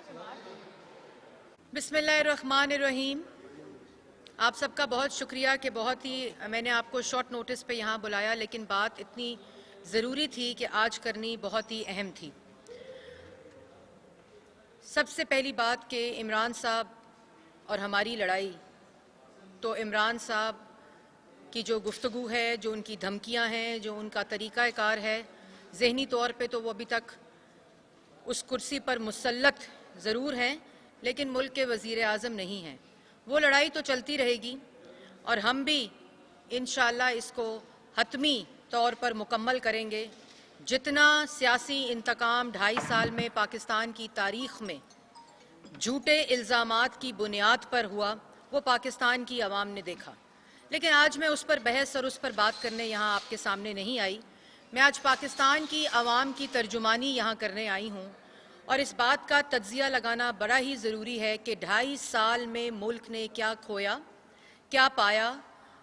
بسم اللہ الرحمن الرحیم. آپ سب کا بہت شکریہ کہ بہت ہی میں نے آپ کو شارٹ نوٹس پہ یہاں بلایا، لیکن بات اتنی ضروری تھی کہ آج کرنی بہت ہی اہم تھی. سب سے پہلی بات کہ عمران صاحب اور ہماری لڑائی، تو عمران صاحب کی جو گفتگو ہے، جو ان کی دھمکیاں ہیں، جو ان کا طریقہ کار ہے، ذہنی طور پہ تو وہ ابھی تک اس کرسی پر مسلط ضرور ہیں لیکن ملک کے وزیر اعظم نہیں ہیں. وہ لڑائی تو چلتی رہے گی اور ہم بھی انشاءاللہ اس کو حتمی طور پر مکمل کریں گے. جتنا سیاسی انتقام 2.5 سال میں پاکستان کی تاریخ میں جھوٹے الزامات کی بنیاد پر ہوا، وہ پاکستان کی عوام نے دیکھا. لیکن آج میں اس پر بحث اور اس پر بات کرنے یہاں آپ کے سامنے نہیں آئی. میں آج پاکستان کی عوام کی ترجمانی یہاں کرنے آئی ہوں اور اس بات کا تجزیہ لگانا بڑا ہی ضروری ہے کہ 2.5 سال میں ملک نے کیا کھویا، کیا پایا،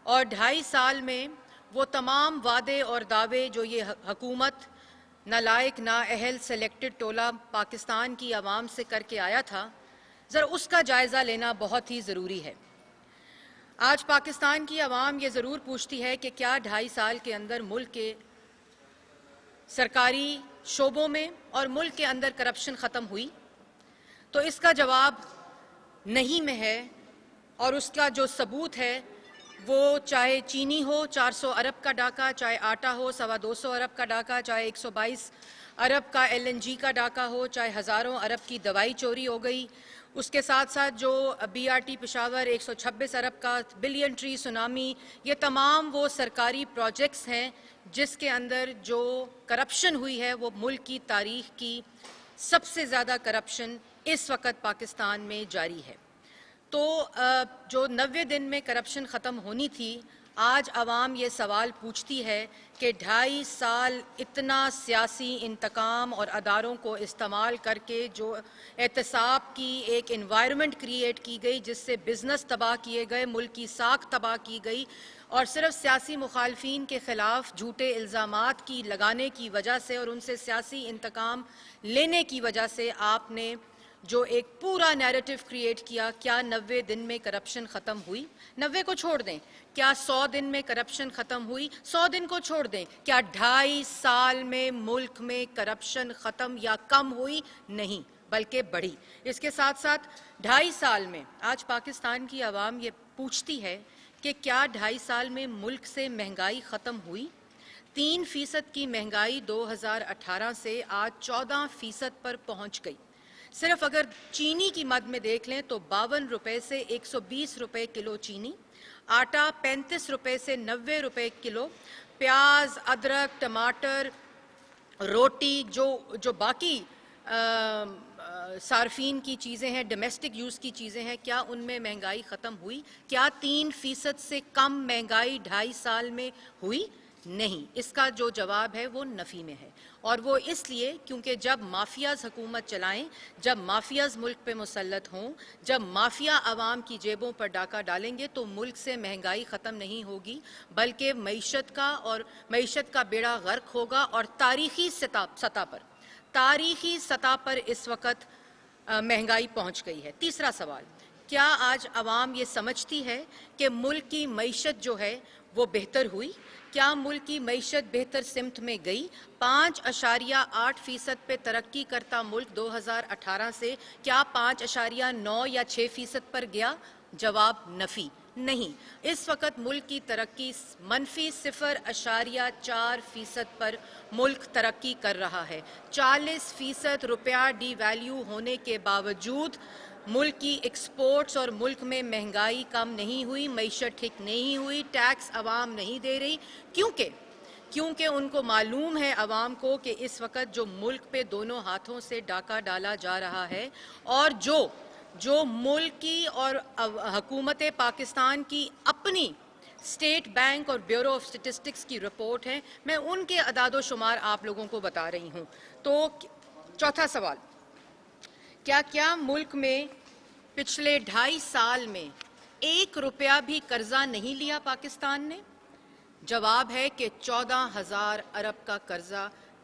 اور 2.5 سال میں وہ تمام وعدے اور دعوے جو یہ حکومت نالائق نااہل سلیکٹڈ ٹولہ پاکستان کی عوام سے کر کے آیا تھا، ذرا اس کا جائزہ لینا بہت ہی ضروری ہے. آج پاکستان کی عوام یہ ضرور پوچھتی ہے کہ کیا 2.5 سال کے اندر ملک کے سرکاری شعبوں میں اور ملک کے اندر کرپشن ختم ہوئی؟ تو اس کا جواب نہیں میں ہے، اور اس کا جو ثبوت ہے وہ چاہے چینی ہو 400 ارب کا ڈاکہ، چاہے آٹا ہو 225 ارب کا ڈاکہ، چاہے 122 ارب کا LNG کا ڈاکہ ہو، چاہے ہزاروں ارب کی دوائی چوری ہو گئی، اس کے ساتھ ساتھ جو BRT پشاور 126 ارب کا بلین ٹری سونامی، یہ تمام وہ سرکاری پروجیکٹس ہیں جس کے اندر جو کرپشن ہوئی ہے وہ ملک کی تاریخ کی سب سے زیادہ کرپشن اس وقت پاکستان میں جاری ہے. تو جو 90 دن میں کرپشن ختم ہونی تھی، آج عوام یہ سوال پوچھتی ہے کہ 2.5 سال اتنا سیاسی انتقام اور اداروں کو استعمال کر کے جو احتساب کی ایک انوائرمنٹ کریٹ کی گئی، جس سے بزنس تباہ کیے گئے، ملک کی ساکھ تباہ کی گئی، اور صرف سیاسی مخالفین کے خلاف جھوٹے الزامات کی لگانے کی وجہ سے اور ان سے سیاسی انتقام لینے کی وجہ سے آپ نے جو ایک پورا نیریٹو کریٹ کیا. کیا 90 دن میں کرپشن ختم ہوئی؟ 90 کو چھوڑ دیں. کیا 100 دن میں کرپشن ختم ہوئی؟ 100 دن کو چھوڑ دیں. کیا 2.5 سال میں ملک میں کرپشن ختم یا کم ہوئی؟ نہیں، بلکہ بڑھی. اس کے ساتھ ساتھ 2.5 سال میں آج پاکستان کی عوام یہ پوچھتی ہے کہ کیا 2.5 سال میں ملک سے مہنگائی ختم ہوئی؟ 3% کی مہنگائی 2018 سے آج 14% پر پہنچ گئی. صرف اگر چینی کی مد میں دیکھ لیں تو 52 روپے سے 120 روپے کلو چینی، آٹا 35 روپے سے 90 روپے کلو، پیاز، ادرک، ٹماٹر، روٹی، جو باقی صارفین کی چیزیں ہیں، ڈومیسٹک یوز کی چیزیں ہیں، کیا ان میں مہنگائی ختم ہوئی؟ کیا 3% سے کم مہنگائی 2.5 سال میں ہوئی؟ نہیں. اس کا جو جواب ہے وہ نفی میں ہے، اور وہ اس لیے کیونکہ جب مافیاز حکومت چلائیں، جب مافیاز ملک پہ مسلط ہوں، جب مافیا عوام کی جیبوں پر ڈاکہ ڈالیں گے تو ملک سے مہنگائی ختم نہیں ہوگی، بلکہ معیشت کا بیڑا غرق ہوگا. اور تاریخی سطح پر اس وقت مہنگائی پہنچ گئی ہے. تیسرا سوال، کیا آج عوام یہ سمجھتی ہے کہ ملک کی معیشت جو ہے وہ بہتر ہوئی؟ کیا ملک کی معیشت بہتر سمت میں گئی؟ 5.8% پہ ترقی کرتا ملک 2018 سے کیا 5.9 یا 6% پر گیا؟ جواب نفی. نہیں. اس وقت ملک کی ترقی -0.4% پر ملک ترقی کر رہا ہے. 40% روپیہ ڈی ویلیو ہونے کے باوجود ملک کی ایکسپورٹس اور ملک میں مہنگائی کم نہیں ہوئی، معیشت ٹھیک نہیں ہوئی، ٹیکس عوام نہیں دے رہی. کیونکہ ان کو معلوم ہے عوام کو کہ اس وقت جو ملک پہ دونوں ہاتھوں سے ڈاکہ ڈالا جا رہا ہے، اور جو ملک کی اور حکومت پاکستان کی اپنی اسٹیٹ بینک اور بیورو آف اسٹیٹسٹکس کی رپورٹ ہے، میں ان کے اعداد و شمار آپ لوگوں کو بتا رہی ہوں. تو چوتھا سوال، کیا ملک میں پچھلے 2.5 سال میں 1 روپیہ بھی قرضہ نہیں لیا پاکستان نے؟ جواب ہے کہ 14,000 ارب کا قرضہ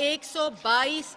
122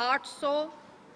800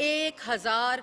1000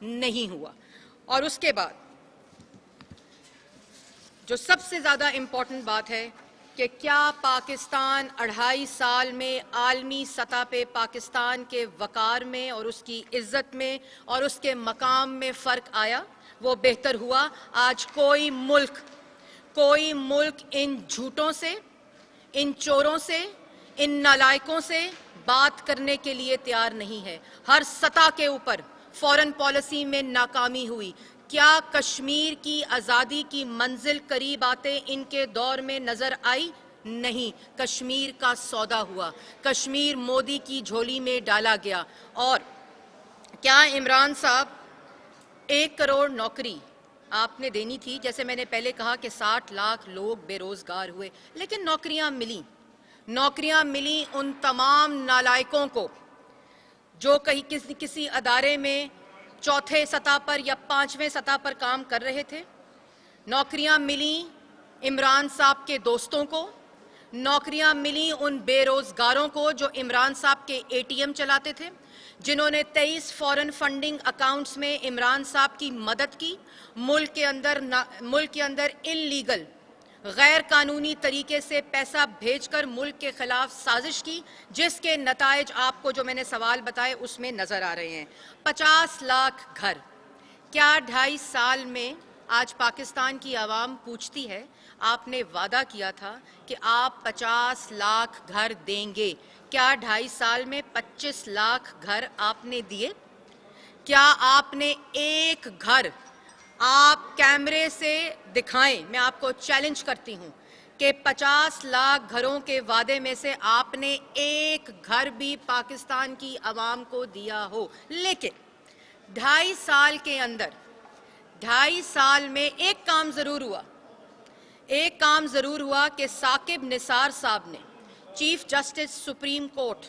نہیں ہوا. اور اس کے بعد جو سب سے زیادہ امپورٹنٹ بات ہے کہ کیا پاکستان 2.5 سال میں عالمی سطح پہ پاکستان کے وقار میں اور اس کی عزت میں اور اس کے مقام میں فرق آیا؟ وہ بہتر ہوا. آج کوئی ملک ان جھوٹوں سے، ان چوروں سے، ان نالائکوں سے بات کرنے کے لیے تیار نہیں ہے. ہر سطح کے اوپر فورن پالیسی میں ناکامی ہوئی. کیا کشمیر کی آزادی کی منزل قریب آتے ان کے دور میں نظر آئی؟ نہیں. کشمیر کا سودا ہوا، کشمیر مودی کی جھولی میں ڈالا گیا. اور کیا عمران صاحب 1 کروڑ نوکری آپ نے دینی تھی؟ جیسے میں نے پہلے کہا کہ 60 لاکھ لوگ بے روزگار ہوئے، لیکن نوکریاں ملیں ان تمام نالائکوں کو جو کہیں کسی ادارے میں 4تھے سطح پر یا 5ویں سطح پر کام کر رہے تھے. نوکریاں ملیں عمران صاحب کے دوستوں کو، نوکریاں ملیں ان بے روزگاروں کو جو عمران صاحب کے ATM چلاتے تھے، جنہوں نے 23 فورن فنڈنگ اکاؤنٹس میں عمران صاحب کی مدد کی، ملک کے اندر انلیگل غیر قانونی طریقے سے پیسہ بھیج کر ملک کے خلاف سازش کی، جس کے نتائج آپ کو جو میں نے سوال بتائے اس میں نظر آ رہے ہیں. 50 لاکھ گھر. کیا 2.5 سال میں آج پاکستان کی عوام پوچھتی ہے، آپ نے وعدہ کیا تھا کہ آپ 50 لاکھ گھر دیں گے، کیا 2.5 سال میں 25 لاکھ گھر آپ نے دیے؟ کیا آپ نے ایک گھر آپ کیمرے سے دکھائیں، میں آپ کو چیلنج کرتی ہوں کہ 50 لاکھ گھروں کے وعدے میں سے آپ نے ایک گھر بھی پاکستان کی عوام کو دیا ہو؟ لیکن 2.5 سال کے اندر 2.5 سال میں ایک کام ضرور ہوا کہ ثاقب نثار صاحب نے، chief justice supreme court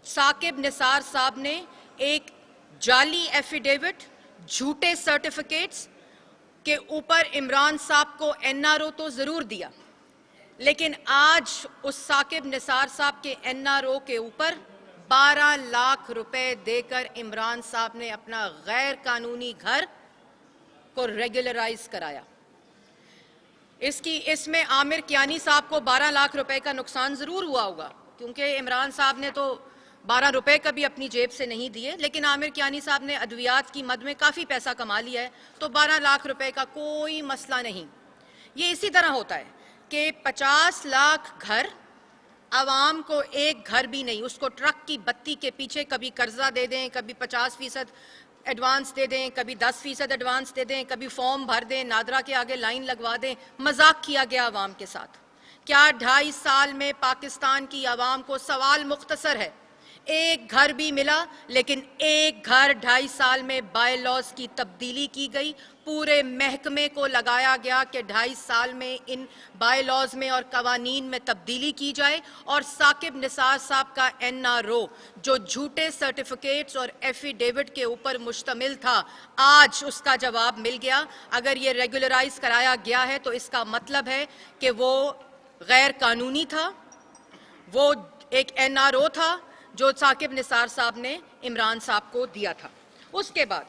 Saqib Nisar صاحب نے ایک جعلی ایفیڈیوٹ، جھوٹے سرٹیفکیٹس کے اوپر عمران صاحب کو NRO تو ضرور دیا، لیکن آج اس ثاقب نثار صاحب کے NRO کے اوپر 12 لاکھ روپے دے کر عمران صاحب نے اپنا غیر قانونی گھر کو ریگولرائز کرایا. اس میں عامر کیانی صاحب کو 12 لاکھ روپے کا نقصان ضرور ہوا ہوگا، کیونکہ عمران صاحب نے تو 12 روپے کا بھی اپنی جیب سے نہیں دیے، لیکن عامر کیانی صاحب نے ادویات کی مد میں کافی پیسہ کما لیا ہے، تو 12 لاکھ روپے کا کوئی مسئلہ نہیں. یہ اسی طرح ہوتا ہے کہ 50 لاکھ گھر، عوام کو ایک گھر بھی نہیں. اس کو ٹرک کی بتی کے پیچھے کبھی قرضہ دے دیں، کبھی 50% ایڈوانس دے دیں، کبھی 10% ایڈوانس دے دیں، کبھی فارم بھر دیں، نادرا کے آگے لائن لگوا دیں. مذاق کیا گیا عوام کے ساتھ. کیا 2.5 سال میں پاکستان کی عوام کو، سوال مختصر ہے، ایک گھر بھی ملا؟ لیکن ایک گھر 2.5 سال میں بائی لاز کی تبدیلی کی گئی، پورے محکمے کو لگایا گیا کہ 2.5 سال میں ان بائی لاز میں اور قوانین میں تبدیلی کی جائے. اور ثاقب نثار صاحب کا NRO جو جھوٹے سرٹیفکیٹس اور ایفیڈیوٹ کے اوپر مشتمل تھا، آج اس کا جواب مل گیا. اگر یہ ریگولرائز کرایا گیا ہے تو اس کا مطلب ہے کہ وہ غیر قانونی تھا، وہ ایک NRO تھا جو ثاقب نثار صاحب نے عمران صاحب کو دیا تھا. اس کے بعد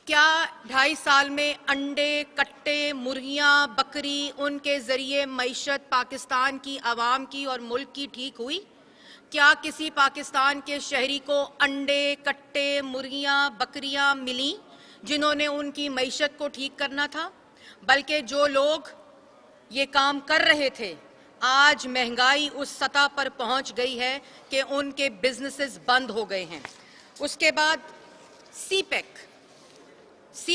کیا 2.5 سال میں انڈے، کٹے، مرغیاں، بکری، ان کے ذریعے معیشت پاکستان کی عوام کی اور ملک کی ٹھیک ہوئی؟ کیا کسی پاکستان کے شہری کو انڈے، کٹے، مرغیاں، بکریاں ملیں جنہوں نے ان کی معیشت کو ٹھیک کرنا تھا؟ بلکہ جو لوگ یہ کام کر رہے تھے، آج مہنگائی اس سطح پر پہنچ گئی ہے کہ ان کے بزنسز بند ہو گئے ہیں. اس کے بعد سی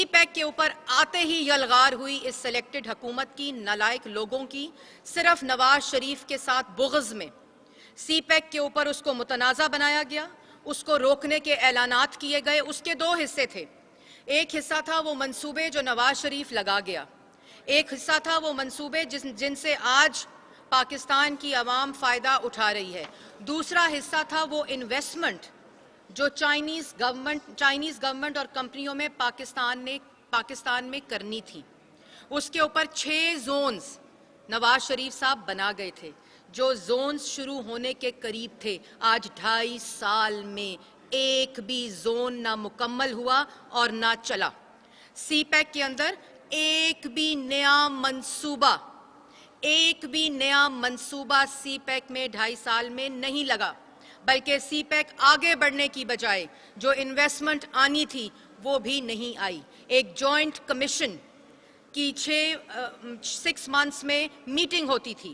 پیک کے اوپر آتے ہی یلغار ہوئی اس سلیکٹڈ حکومت کی، نالائق لوگوں کی، صرف نواز شریف کے ساتھ بغض میں سی پیک کے اوپر اس کو متنازع بنایا گیا، اس کو روکنے کے اعلانات کیے گئے. اس کے 2 حصے تھے. ایک حصہ تھا وہ منصوبے جو نواز شریف لگا گیا، ایک حصہ تھا وہ منصوبے جن سے آج پاکستان کی عوام فائدہ اٹھا رہی ہے. دوسرا حصہ تھا وہ انویسٹمنٹ جو چائنیز گورنمنٹ اور کمپنیوں میں پاکستان میں کرنی تھی. اس کے اوپر 6 زونز نواز شریف صاحب بنا گئے تھے، جو زونز شروع ہونے کے قریب تھے. آج 2.5 سال میں ایک بھی زون نہ مکمل ہوا اور نہ چلا. سی پیک کے اندر ایک بھی نیا منصوبہ سی پیک میں 2.5 سال میں نہیں لگا، بلکہ سی پیک آگے بڑھنے کی بجائے جو انویسٹمنٹ آنی تھی وہ بھی نہیں آئی. ایک جوائنٹ کمیشن کی 6 منتھس میں میٹنگ ہوتی تھی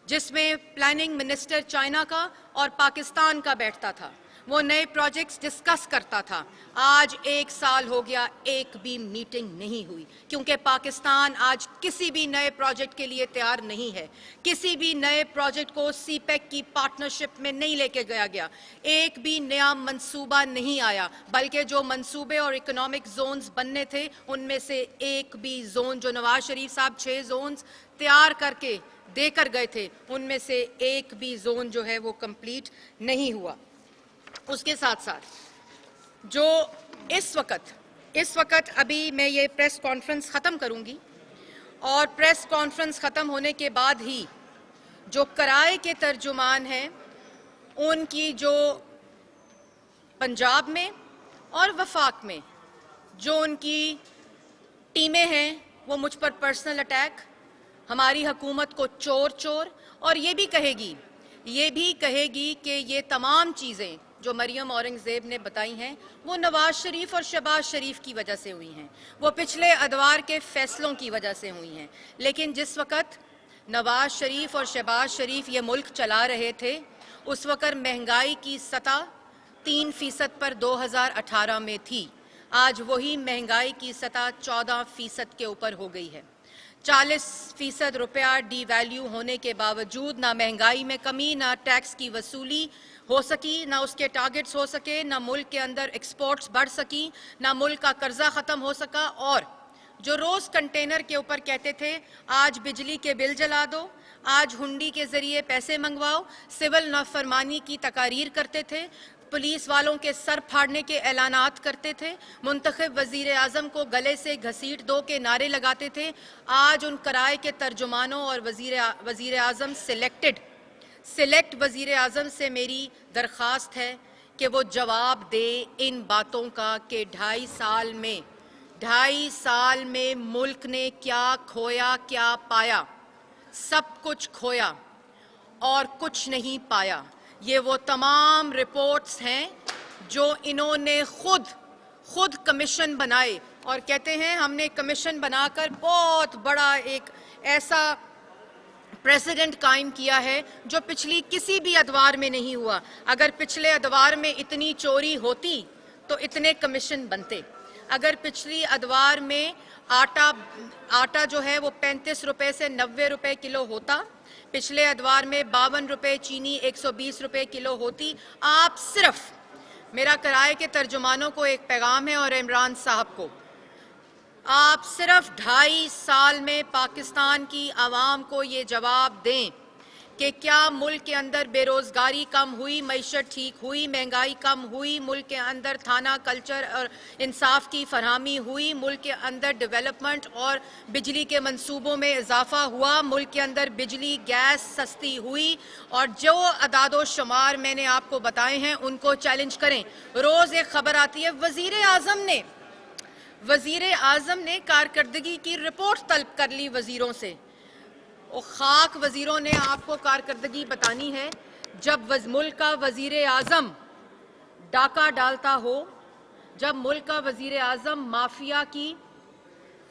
جس میں پلاننگ منسٹر چائنا کا اور پاکستان کا بیٹھتا تھا، وہ نئے پروجیکٹس ڈسکس کرتا تھا. آج 1 سال ہو گیا، ایک بھی میٹنگ نہیں ہوئی، کیونکہ پاکستان آج کسی بھی نئے پروجیکٹ کے لیے تیار نہیں ہے. کسی بھی نئے پروجیکٹ کو سی پیک کی پارٹنرشپ میں نہیں لے کے گیا. ایک بھی نیا منصوبہ نہیں آیا، بلکہ جو منصوبے اور اکنامک زونز بننے تھے ان میں سے ایک بھی زون، جو نواز شریف صاحب 6 زونز تیار کر کے دے کر گئے تھے، ان میں سے ایک بھی زون جو ہے وہ کمپلیٹ نہیں ہوا. اس کے ساتھ ساتھ جو اس وقت ابھی میں یہ پریس کانفرنس ختم کروں گی، اور پریس کانفرنس ختم ہونے کے بعد ہی جو کرائے کے ترجمان ہیں ان کی جو پنجاب میں اور وفاق میں جو ان کی ٹیمیں ہیں وہ مجھ پر پرسنل اٹیک، ہماری حکومت کو چور اور یہ بھی کہے گی کہ یہ تمام چیزیں جو مریم اورنگزیب نے بتائی ہیں وہ نواز شریف اور شہباز شریف کی وجہ سے ہوئی ہیں، وہ پچھلے ادوار کے فیصلوں کی وجہ سے ہوئی ہیں. لیکن جس وقت نواز شریف اور شہباز شریف یہ ملک چلا رہے تھے اس وقت مہنگائی کی سطح 3% پر 2018 میں تھی. آج وہی مہنگائی کی سطح 14% کے اوپر ہو گئی ہے. 40% روپیہ ڈی ویلیو ہونے کے باوجود نہ مہنگائی میں کمی، نہ ٹیکس کی وصولی ہو سکی، نہ اس کے ٹارگٹس ہو سکے، نہ ملک کے اندر ایکسپورٹس بڑھ سکی، نہ ملک کا قرضہ ختم ہو سکا. اور جو روز کنٹینر کے اوپر کہتے تھے آج بجلی کے بل جلا دو، آج ہنڈی کے ذریعے پیسے منگواؤ، سول نافرمانی کی تقاریر کرتے تھے، پولیس والوں کے سر پھاڑنے کے اعلانات کرتے تھے، منتخب وزیر اعظم کو گلے سے گھسیٹ دو کے نعرے لگاتے تھے. آج ان کرائے کے ترجمانوں اور وزیر اعظم سلیکٹ وزیر اعظم سے میری درخواست ہے کہ وہ جواب دے ان باتوں کا کہ 2.5 سال میں ملک نے کیا کھویا کیا پایا. سب کچھ کھویا اور کچھ نہیں پایا. یہ وہ تمام رپورٹس ہیں جو انہوں نے خود کمیشن بنائے اور کہتے ہیں ہم نے کمیشن بنا کر بہت بڑا ایک ایسا پریسیڈنٹ قائم کیا ہے جو پچھلی کسی بھی ادوار میں نہیں ہوا. اگر پچھلے ادوار میں اتنی چوری ہوتی تو اتنے کمیشن بنتے. اگر پچھلی ادوار میں آٹا جو ہے وہ 35 روپے سے 90 روپے کلو ہوتا، پچھلے ادوار میں 52 روپے، چینی 120 روپے کلو ہوتی. آپ صرف، میرا کرائے کے ترجمانوں کو ایک پیغام ہے اور عمران صاحب کو، آپ صرف 2.5 سال میں پاکستان کی عوام کو یہ جواب دیں کہ کیا ملک کے اندر بے روزگاری کم ہوئی، معیشت ٹھیک ہوئی، مہنگائی کم ہوئی، ملک کے اندر تھانہ کلچر اور انصاف کی فراہمی ہوئی، ملک کے اندر ڈیولپمنٹ اور بجلی کے منصوبوں میں اضافہ ہوا، ملک کے اندر بجلی گیس سستی ہوئی. اور جو اعداد و شمار میں نے آپ کو بتائے ہیں ان کو چیلنج کریں. روز ایک خبر آتی ہے وزیر اعظم نے کارکردگی کی رپورٹ طلب کر لی وزیروں سے. خاک وزیروں نے آپ کو کارکردگی بتانی ہے جب ملک کا وزیر اعظم ڈاکہ ڈالتا ہو، جب ملک کا وزیر اعظم مافیا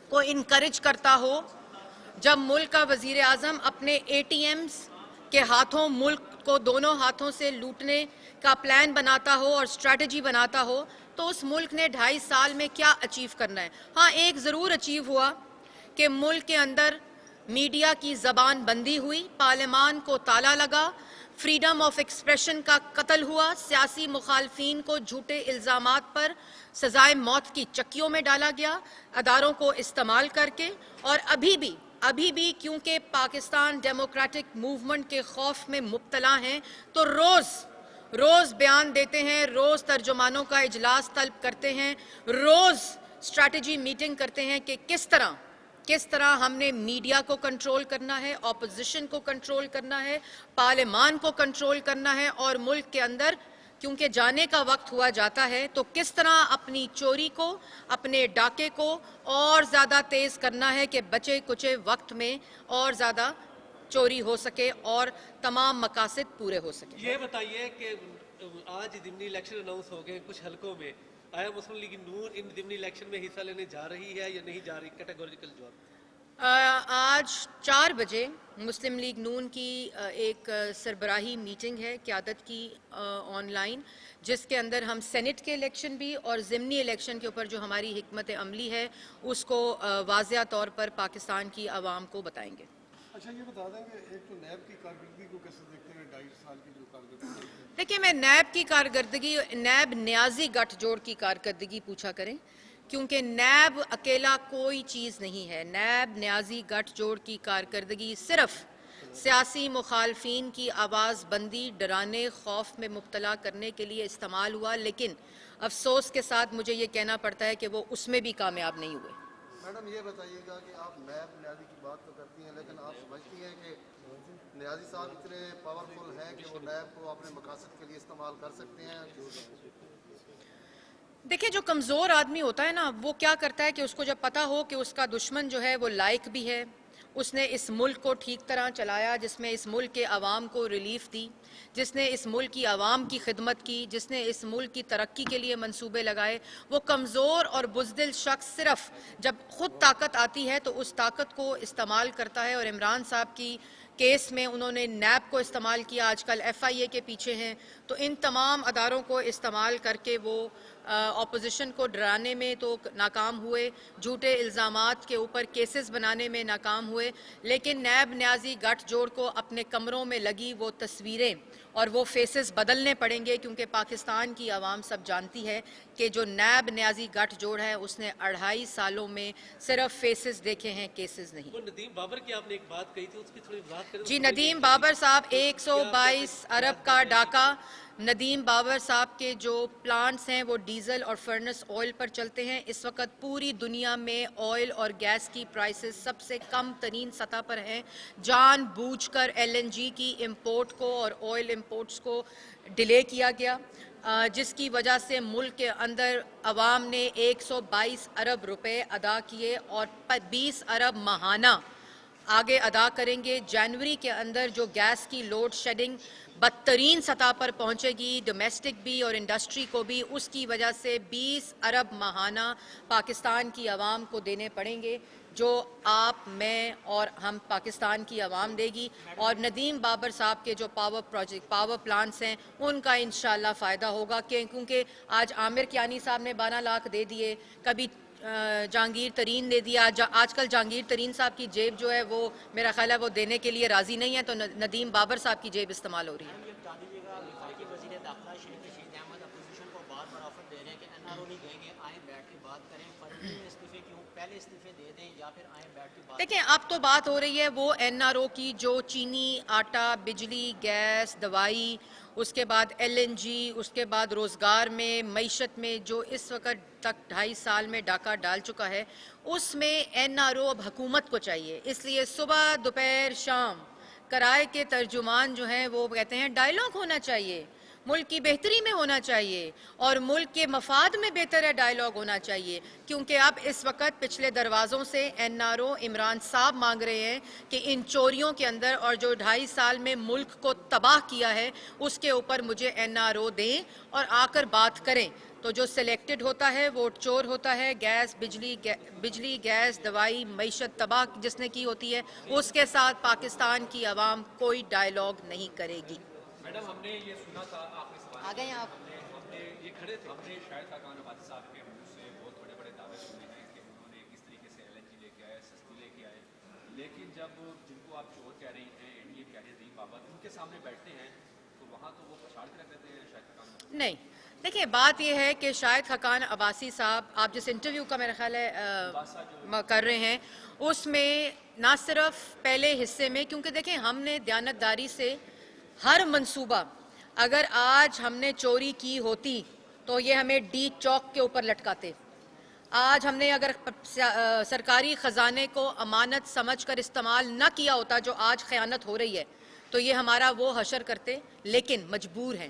کو انکریج کرتا ہو، جب ملک کا وزیر اعظم اپنے اے ٹی ایمز کے ہاتھوں ملک کو دونوں ہاتھوں سے لوٹنے کا پلان بناتا ہو اور اسٹریٹجی بناتا ہو، تو اس ملک نے 2.5 سال میں کیا اچیو کرنا ہے؟ ہاں، ایک ضرور اچیو ہوا کہ ملک کے اندر میڈیا کی زبان بندی ہوئی، پارلیمان کو تالا لگا، فریڈم آف ایکسپریشن کا قتل ہوا، سیاسی مخالفین کو جھوٹے الزامات پر سزائے موت کی چکیوں میں ڈالا گیا اداروں کو استعمال کر کے. اور ابھی بھی کیونکہ پاکستان ڈیموکریٹک موومنٹ کے خوف میں مبتلا ہیں تو روز بیان دیتے ہیں، روز ترجمانوں کا اجلاس طلب کرتے ہیں، روز اسٹریٹجی میٹنگ کرتے ہیں کہ کس طرح ہم نے میڈیا کو کنٹرول کرنا ہے، اپوزیشن کو کنٹرول کرنا ہے، پارلیمان کو کنٹرول کرنا ہے اور ملک کے اندر کیونکہ جانے کا وقت ہوا جاتا ہے تو کس طرح اپنی چوری کو، اپنے ڈاکے کو اور زیادہ تیز کرنا ہے کہ بچے کچے وقت میں اور زیادہ چوری ہو سکے اور تمام مقاصد پورے ہو سکیں۔ یہ بتائیے کہ آج ضمنی الیکشن اناؤنس ہو گئے کچھ حلقوں میں، آیا مسلم لیگ نون ان ضمنی الیکشن میں حصہ لینے جا رہی ہے یا نہیں جا رہی؟ کیٹیگوریکل جواب۔ آج 4 بجے مسلم لیگ نون کی ایک سربراہی میٹنگ ہے قیادت کی آن لائن، جس کے اندر ہم سینٹ کے الیکشن بھی اور ضمنی الیکشن کے اوپر جو ہماری حکمت عملی ہے اس کو واضح طور پر پاکستان کی عوام کو بتائیں گے۔ اچھا یہ بتا دیں کہ ایک تو نیب کی کارکردگی کو کیسے دیکھتے ہیں؟ 2.5 سال کی جو کارکردگی ہے۔ دیکھیں، میں نیب کی کارکردگی، نیب نیازی گٹھ جوڑ کی کارکردگی پوچھا کریں، کیونکہ نیب اکیلا کوئی چیز نہیں ہے۔ نیب نیازی گٹھ جوڑ کی کارکردگی صرف سیاسی مخالفین کی آواز بندی، ڈرانے، خوف میں مبتلا کرنے کے لیے استعمال ہوا، لیکن افسوس کے ساتھ مجھے یہ کہنا پڑتا ہے کہ وہ اس میں بھی کامیاب نہیں ہوئے۔ میڈم یہ بتائیے گا کہ آپ نیب نیازی کی بات تو کرتی ہیں، لیکن آپ سمجھتی ہیں کہ نیازی صاحب اتنے پاورفل ہیں کہ وہ نیب کو اپنے مقاصد کے لیے استعمال کر سکتے ہیں؟ دیکھیں، جو کمزور آدمی ہوتا ہے نا، وہ کیا کرتا ہے کہ اس کو جب پتا ہو کہ اس کا دشمن جو ہے وہ لائق بھی ہے، اس نے اس ملک کو ٹھیک طرح چلایا، جس میں اس ملک کے عوام کو ریلیف دی، جس نے اس ملک کی عوام کی خدمت کی، جس نے اس ملک کی ترقی کے لیے منصوبے لگائے، وہ کمزور اور بزدل شخص صرف جب خود طاقت آتی ہے تو اس طاقت کو استعمال کرتا ہے۔ اور عمران صاحب کی کیس میں انہوں نے نیب کو استعمال کیا، آج کل ایف آئی اے کے پیچھے ہیں، تو ان تمام اداروں کو استعمال کر کے وہ اپوزیشن کو ڈرانے میں تو ناکام ہوئے، جھوٹے الزامات کے اوپر کیسز بنانے میں ناکام ہوئے، لیکن نیب نیازی گٹھ جوڑ کو اپنے کمروں میں لگی وہ تصویریں اور وہ فیسز بدلنے پڑیں گے، کیونکہ پاکستان کی عوام سب جانتی ہے کہ جو نیب نیازی گٹھ جوڑ ہے اس نے 2.5 سالوں میں صرف فیسز دیکھے ہیں، کیسز نہیں۔ وہ ندیم بابر کی آپ نے ایک بات کہی تھی، اس کی تھوڑی وضاحت کریں۔ جی، ندیم بابر صاحب 122 ارب کا ڈاکہ، ندیم بابر صاحب کے جو پلانٹس ہیں وہ ڈیزل اور فرنس آئل پر چلتے ہیں۔ اس وقت پوری دنیا میں آئل اور گیس کی پرائسز سب سے کم ترین سطح پر ہیں۔ جان بوجھ کر ایل این جی کی امپورٹ کو اور آئل امپورٹس کو ڈیلے کیا گیا، جس کی وجہ سے ملک کے اندر عوام نے 122 ارب روپے ادا کیے اور 20 ارب ماہانہ آگے ادا کریں گے۔ جنوری کے اندر جو گیس کی لوڈ شیڈنگ بدترین سطح پر پہنچے گی، ڈومیسٹک بھی اور انڈسٹری کو بھی، اس کی وجہ سے 20 ارب ماہانہ پاکستان کی عوام کو دینے پڑیں گے، جو آپ، میں اور ہم پاکستان کی عوام دے گی۔ اور ندیم بابر صاحب کے جو پاور پلانٹس ہیں ان کا انشاءاللہ فائدہ ہوگا، کیونکہ آج عامر کیانی صاحب نے 12 لاکھ دے دیے، کبھی جہانگیر ترین دے دیا، آج کل جہانگیر ترین صاحب کی جیب جو ہے وہ میرا خیال ہے وہ دینے کے لیے راضی نہیں ہے، تو ندیم بابر صاحب کی جیب استعمال ہو رہی ہے۔ وفاقی وزیر داخلہ شیخ رشید احمد اپوزیشن کو بار بار آفر دے رہے ہیں کہ این آر او نہیں دیں گے، آئیں بیٹھ کے بات کریں، فروری میں استعفے کیوں، پہلے استعفے دے دیں یا پھر آئیں بیٹھ کے بات کریں۔ دیکھیں، اب تو بات ہو رہی ہے وہ این آر او کی، جو چینی، آٹا، بجلی، گیس، دوائی، اس کے بعد ایل این جی، اس کے بعد روزگار میں، معیشت میں جو اس وقت تک 2.5 سال میں ڈاکہ ڈال چکا ہے، اس میں این آر او اب حکومت کو چاہیے۔ اس لیے صبح، دوپہر، شام کرائے کے ترجمان جو ہیں وہ کہتے ہیں ڈائیلاگ ہونا چاہیے، ملک کی بہتری میں ہونا چاہیے اور ملک کے مفاد میں بہتر ہے ڈائیلاگ ہونا چاہیے، کیونکہ اب اس وقت پچھلے دروازوں سے این آر او عمران صاحب مانگ رہے ہیں کہ ان چوریوں کے اندر اور جو 2.5 سال میں ملک کو تباہ کیا ہے اس کے اوپر مجھے این آر او دیں اور آ کر بات کریں۔ تو جو سلیکٹڈ ہوتا ہے وہ چور ہوتا ہے، بجلی، گیس، دوائی، معیشت تباہ جس نے کی ہوتی ہے، اس کے ساتھ پاکستان کی عوام کوئی ڈائیلاگ نہیں کرے گی۔ میڈم، ہم نے یہ سنا تھا آخری سوال آ گئے ہیں آپ؟ ہم نے یہ کھڑے تھے، ہم نے شاہد خاقان عباسی صاحب کے منہ سے بہت بڑے بڑے دعوے سنے ہیں کہ انہوں نے کس طریقے سے ایل این جی لے کے آئے، سستی لے کے آئے، لیکن جب جن کو آپ چور کہہ رہی ہیں، اے ڈی ایم کہہ رہی ہیں، ندیم بابر، ان کے سامنے بیٹھتے ہیں تو وہاں تو وہ پچھاڑ کے رکھ دیتے ہیں شاہد خاقان۔ نہیں، دیکھیں، بات یہ ہے کہ شاہد خاقان عباسی صاحب، آپ جس انٹرویو کا میرا خیال ہے کر رہے ہیں، اس میں نہ صرف پہلے حصے میں، کیونکہ دیکھیں ہم نے دیانتداری سے ہر منصوبہ، اگر آج ہم نے چوری کی ہوتی تو یہ ہمیں ڈی چوک کے اوپر لٹکاتے، آج ہم نے اگر سرکاری خزانے کو امانت سمجھ کر استعمال نہ کیا ہوتا جو آج خیانت ہو رہی ہے، تو یہ ہمارا وہ حشر کرتے، لیکن مجبور ہیں،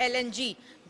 LNG